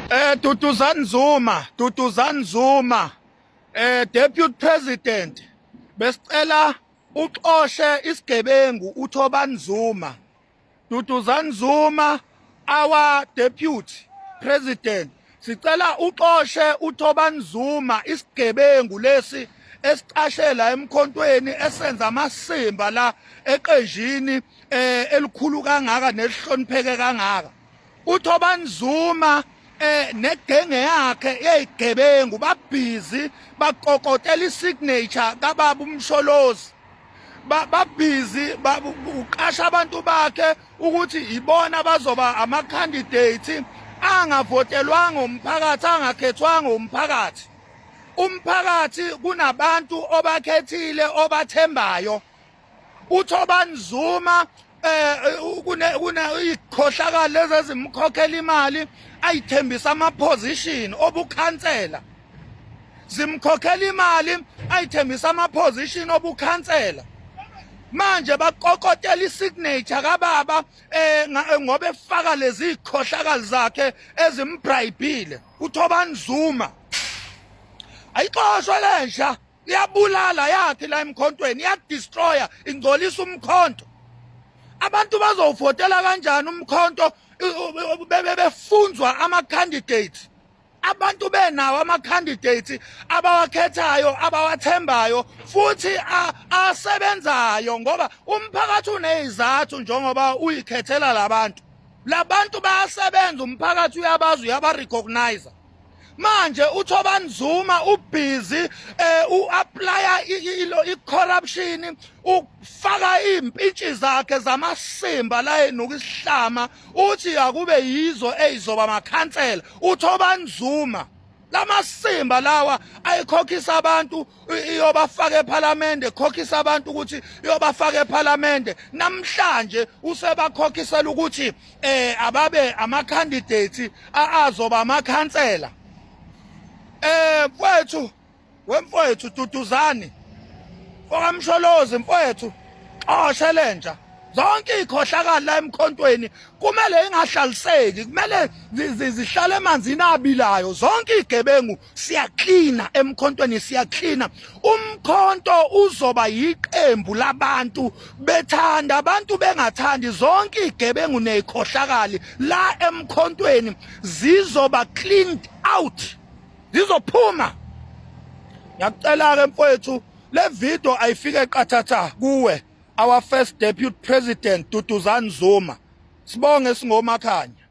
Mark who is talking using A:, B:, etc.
A: Duduzane Zuma, Deputy President, besicela uxoshe isigebengu uThobani Zuma. Duduzane Zuma, our Deputy President, sicela uxoshe uThobani Zuma isigebengu lesi esicashela emkhontweni esenza amasimba la eqenjini elikhulu kangaka nelihlonipheke kangaka. uThobani Zuma negenge yakhe yezigebengu babhizi baqokotela isignature kababa umsholozi, babhizi uqasha abantu bakhe ukuthi ibona bazoba ama-candidate angavotelwanga umphakathi, angakhethwanga umphakathi. Umphakathi kunabantu obakhethile obathembayo. uThobani Zuma ikhohlakala lezi ezimkhokhela imali ayithembisa ama-position obukhansela, zimkhokhela imali ayithembisa ama-position obukhansela. Manje baqokotela isignature kababa ngoba efaka lezi ikhohlakala zakhe ezimbrayibhile. uThobani Zuma ayixoshwe lensha, iyabulala yakhe la emkhontweni, iyadestroya, ingcolisa umkhonto. Abantu bazovotela kanjani umkhonto befunzwa ama-candidate? Abantu benawo ama-candidate abawakhethayo, abawathembayo futhi asebenzayo, ngoba umphakathi unezizathu njengoba uyikhethela labantu bayasebenza, umphakathi uyabazi, uyaba-recognize. Manje uThobani Zuma ubhizi u-applya i-corruption, ufaka impintshi zakhe zamasimba la enuka isihlama uthi akube yizo ezizoba amakhansela. uThobani Zuma lamasimba lawa ayikhokhisa abantu iyobafaka ePhalamende, ekhokhisa abantu ukuthi iyobafaka ePhalamende. Namhlanje usebakhokhisela ukuthi ababe ama-candidate azoba amakhansela. Wemfowethu Duduzane, okamsholozi mfowethu, xoshe lentsha. Zonke ikhohlakala la emkhontweni kumele ingahlaliseki, kumele zihlale emanzini abilayo. Zonke igebengu siyaklina emkhontweni, siyaklina. Umkhonto uzoba yiqembu labantu bethanda, abantu bengathandi. Zonke igebengu nezikhohlakali la emkhontweni zizoba cleaned out, zizophuma. Ngiyacela-ke mfowethu, le video ayifike qathatha kuwe, our first Deputy President Duduzane Zuma. Sibonge singomakhanya.